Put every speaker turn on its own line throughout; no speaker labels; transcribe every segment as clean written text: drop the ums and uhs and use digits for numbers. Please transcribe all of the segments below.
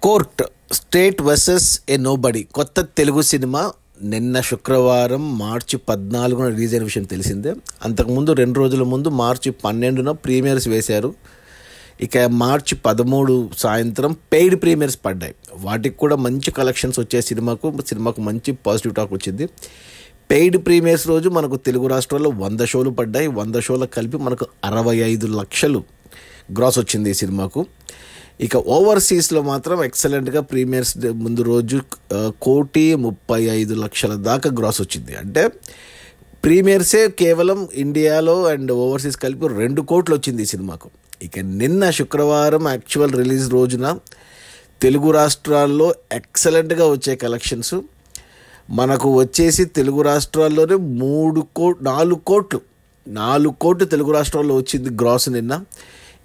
Court state versus ఏ nobody కొత్త Telugu cinema నిన్న శుక్రవారం మార్చి 14న రిలీజ్ అయిన విషయం తెలిసిందే. అంతకుముందు 2 రోజుల ముందు మార్చి 12న ప్రీమియర్స్ వేశారు. ఇక మార్చి 13 సాయంత్రం పెయిడ్ ప్రీమియర్స్ పడ్డాయి. వాటికి కూడా మంచి కలెక్షన్స్ వచ్చే సినిమాకు మంచి పాజిటివ్ టాక్ వచ్చింది. పెయిడ్ ప్రీమియర్స్ రోజు మనకు తెలుగు రాష్ట్రాల్లో 100 షోలు పడ్డాయి. 100 షోలకు కలిపి మనకు 65 లక్షలు గ్రాస్ వచ్చింది ఈ సినిమాకు. ఇక ఓవర్సీస్లో మాత్రం ఎక్సలెంట్గా ప్రీమియర్స్ ముందు రోజు 1,35,00,000 దాకా గ్రాస్ వచ్చింది. అంటే ప్రీమియర్సే కేవలం ఇండియాలో అండ్ ఓవర్సీస్ కలిపి 2 కోట్లు వచ్చింది ఈ సినిమాకు. ఇక నిన్న శుక్రవారం యాక్చువల్ రిలీజ్ రోజున తెలుగు రాష్ట్రాల్లో ఎక్సలెంట్గా వచ్చే కలెక్షన్స్ మనకు వచ్చేసి తెలుగు రాష్ట్రాల్లోనే 4 కోట్లు తెలుగు రాష్ట్రాల్లో వచ్చింది గ్రాస్ నిన్న.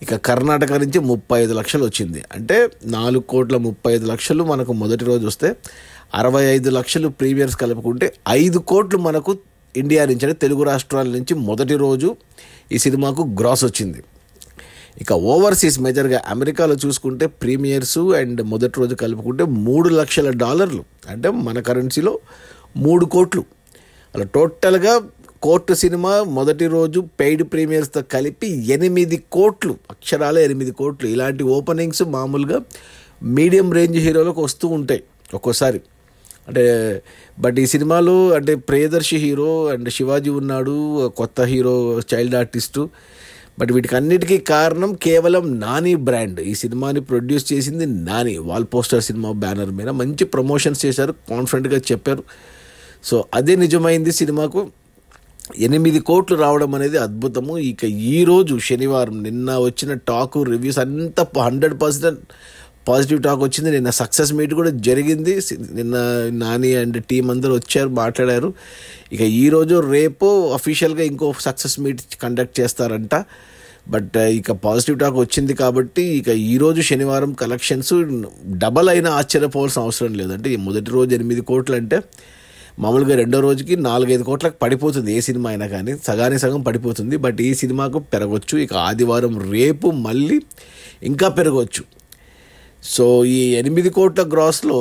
ఇక కర్ణాటక నుంచి 35 లక్షలు వచ్చింది. అంటే 4,35,00,000 మనకు మొదటి రోజు వస్తే 65 లక్షలు ప్రీమియర్స్ కలుపుకుంటే 5 కోట్లు మనకు ఇండియా నుంచి అంటే తెలుగు రాష్ట్రాల నుంచి మొదటి రోజు ఈ సినిమాకు గ్రాస్ వచ్చింది. ఇక ఓవర్సీస్ మేజర్గా అమెరికాలో చూసుకుంటే ప్రీమియర్స్ అండ్ మొదటి రోజు కలుపుకుంటే $3 లక్షలు అంటే మన కరెన్సీలో 3 కోట్లు. అలా టోటల్గా కోర్టు సినిమా మొదటి రోజు పెయిడ్ ప్రీమియర్స్తో కలిపి 8 కోట్లు, అక్షరాలే 8 కోట్లు. ఇలాంటి ఓపెనింగ్స్ మామూలుగా మీడియం రేంజ్ హీరోలకు వస్తూ ఉంటాయి ఒక్కోసారి. అంటే బట్ ఈ సినిమాలో అంటే ప్రియదర్శి హీరో అండ్ శివాజీ ఉన్నాడు, కొత్త హీరో చైల్డ్ ఆర్టిస్టు. బట్ వీటికి అన్నిటికీ కారణం కేవలం నాని బ్రాండ్. ఈ సినిమాని ప్రొడ్యూస్ చేసింది Nani. Wall poster cinema banner మీద మంచి ప్రమోషన్స్ చేశారు, కాన్ఫిడెంట్గా చెప్పారు. సో అదే నిజమైంది. సినిమాకు 8 కోట్లు రావడం అనేది అద్భుతము. ఇక ఈరోజు శనివారం నిన్న వచ్చిన టాకు రివ్యూస్ అంతా 100% పాజిటివ్ టాక్ వచ్చింది. నిన్న సక్సెస్ మీట్ కూడా జరిగింది. నిన్న నాని అండ్ టీం అందరూ వచ్చారు, మాట్లాడారు. ఇక ఈరోజు రేపు అఫీషియల్గా ఇంకో సక్సెస్ మీట్ కండక్ట్ చేస్తారంట. బట్ ఇక పాజిటివ్ టాక్ వచ్చింది కాబట్టి ఇక ఈరోజు శనివారం కలెక్షన్స్ డబల్ అయినా ఆశ్చర్యపోవాల్సిన అవసరం లేదు. అంటే మొదటి రోజు 8 కోట్లు అంటే మామూలుగా రెండో రోజుకి 4-5 కోట్లకు పడిపోతుంది ఏ సినిమా అయినా, కానీ సగం పడిపోతుంది. బట్ ఈ సినిమాకు పెరగవచ్చు. ఇక ఆదివారం రేపు మళ్ళీ ఇంకా పెరగవచ్చు. సో ఈ 8 కోట్ల గ్రాస్లో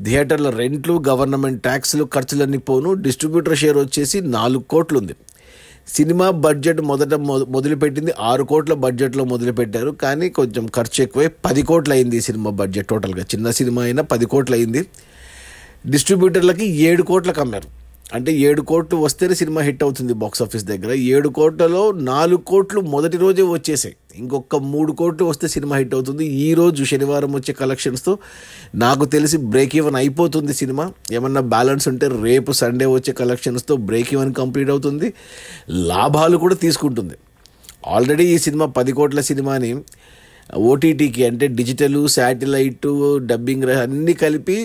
థియేటర్ల రెంట్లు, గవర్నమెంట్ ట్యాక్స్లు, ఖర్చులన్నీ పోను. డిస్ట్రిబ్యూటర్ షేర్ వచ్చేసి 4 కోట్లు ఉంది. సినిమా బడ్జెట్ మొదలుపెట్టింది 6 కోట్ల బడ్జెట్లో మొదలుపెట్టారు, కానీ కొంచెం ఖర్చు ఎక్కువై 10 కోట్లు అయింది ఈ సినిమా బడ్జెట్. టోటల్గా చిన్న సినిమా అయినా 10 కోట్లు అయింది. డిస్ట్రిబ్యూటర్లకి 7 కోట్లకు అమ్మారు. అంటే 7 కోట్లు వస్తేనే సినిమా హిట్ అవుతుంది బాక్స్ ఆఫీస్ దగ్గర. 7 కోట్లలో 4 కోట్లు మొదటి రోజే వచ్చేసాయి. ఇంకొక 3 కోట్లు వస్తే సినిమా హిట్ అవుతుంది. ఈరోజు శనివారం వచ్చే కలెక్షన్స్తో నాకు తెలిసి బ్రేక్ ఈవెన్ అయిపోతుంది సినిమా. ఏమన్నా బ్యాలెన్స్ ఉంటే రేపు సండే వచ్చే కలెక్షన్స్తో బ్రేక్ ఈవెన్ కంప్లీట్ అవుతుంది, లాభాలు కూడా తీసుకుంటుంది. ఆల్రెడీ ఈ సినిమా 10 కోట్ల సినిమాని ఓటీటీకి అంటే డిజిటల్, శాటిలైటు, డబ్బింగ్ అన్నీ కలిపి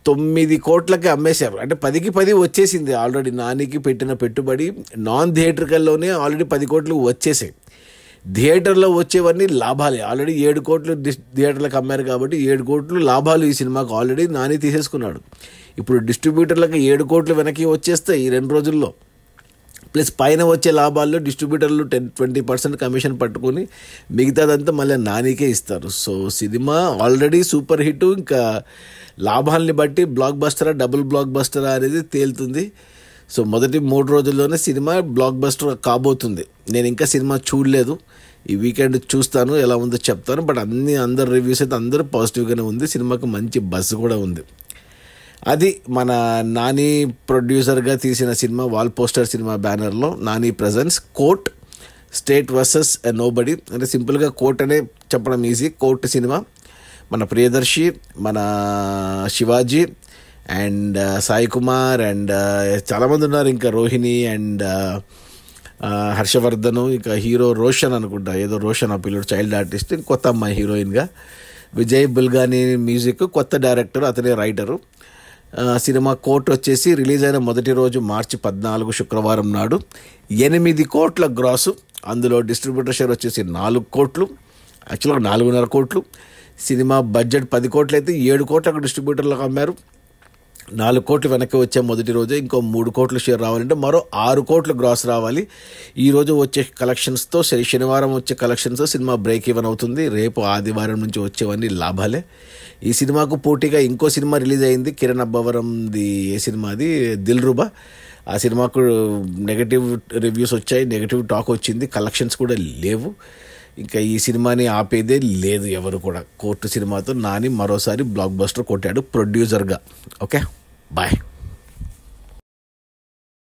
9 కోట్లకి అమ్మేశారు. అంటే 10కి 10 వచ్చేసింది ఆల్రెడీ. నానికి పెట్టిన పెట్టుబడి నాన్ థియేటర్కల్లోనే ఆల్రెడీ 10 కోట్లు వచ్చేసాయి. థియేటర్లో వచ్చేవన్నీ లాభాలే. ఆల్రెడీ 7 కోట్లు థియేటర్లకు అమ్మారు కాబట్టి 7 కోట్లు లాభాలు ఈ సినిమాకు ఆల్రెడీ నాని తీసేసుకున్నాడు. ఇప్పుడు డిస్ట్రిబ్యూటర్లకు 7 కోట్లు వెనక్కి వచ్చేస్తాయి ఈ 2 రోజుల్లో. ప్లస్ పైన వచ్చే లాభాల్లో డిస్ట్రిబ్యూటర్లు 10-20% కమిషన్ పట్టుకొని మిగతాదంతా మళ్ళీ నానికే ఇస్తారు. So cinema already super hit. ఇంకా లాభాలని బట్టి బ్లాక్ బస్టరా, డబుల్ బ్లాక్ బస్టరా అనేది తేలుతుంది. సో మొదటి 3 రోజుల్లోనే సినిమా బ్లాక్ బస్టర్ కాబోతుంది. నేను ఇంకా సినిమా చూడలేదు, ఈ వీకెండ్ చూస్తాను, ఎలా ఉందో చెప్తాను. బట్ అందరు రివ్యూస్ అయితే అందరూ పాజిటివ్గానే ఉంది. సినిమాకు మంచి బజ్ కూడా ఉంది. అది మన నాని ప్రొడ్యూసర్గా తీసిన సినిమా వాల్ పోస్టర్ సినిమా బ్యానర్లో Nani presence court state versus nobody. అంటే సింపుల్గా కోర్ట్ అనే చెప్పడం ఈజీ. కోర్ట్ సినిమా మన ప్రియదర్శి, మన శివాజీ అండ్ సాయి కుమార్ అండ్ చాలామంది ఉన్నారు. ఇంకా రోహిణి అండ్ హర్షవర్ధను, ఇంకా హీరో రోషన్ అనుకుంటా, ఏదో రోషన్ ఆ పిల్లడు చైల్డ్ ఆర్టిస్ట్, కొత్త అమ్మాయి హీరోయిన్గా. విజయ్ బుల్గాని మ్యూజిక్, కొత్త డైరెక్టర్, అతనే రైటరు. సినిమా కోర్ట్ వచ్చేసి రిలీజ్ అయిన మొదటి రోజు మార్చి 14 శుక్రవారం నాడు 8 కోట్ల గ్రాసు. అందులో డిస్ట్రిబ్యూటర్ షేర్ వచ్చేసి 4 కోట్లు, యాక్చువల్గా 4.5 కోట్లు. సినిమా బడ్జెట్ 10 కోట్లు అయితే 7 కోట్లకు డిస్ట్రిబ్యూటర్లకు అమ్మారు. 4 కోట్లు వెనక్కి వచ్చే మొదటి రోజే. ఇంకో 3 కోట్లు షేర్ రావాలంటే మరో 6 కోట్లు గ్రాస్ రావాలి. ఈరోజు వచ్చే కలెక్షన్స్తో శనివారం వచ్చే కలెక్షన్స్తో సినిమా బ్రేక్ ఈవెన్ అవుతుంది. రేపు ఆదివారం నుంచి వచ్చేవన్నీ లాభాలే. ఈ సినిమాకు పోటీగా ఇంకో సినిమా రిలీజ్ అయింది కిరణ్ అబ్బవరంది. ఏ సినిమా అది? దిల్రుబా. ఆ సినిమాకు నెగటివ్ రివ్యూస్ వచ్చాయి, నెగటివ్ టాక్ వచ్చింది, కలెక్షన్స్ కూడా లేవు. ఇంకా ఈ సినిమాని ఆపేదే లేదు ఎవరు కూడా. కోర్టు సినిమాతో నాని మరోసారి బ్లాక్ బస్టర్ కొట్టాడు ప్రొడ్యూసర్గా. Okay, bye.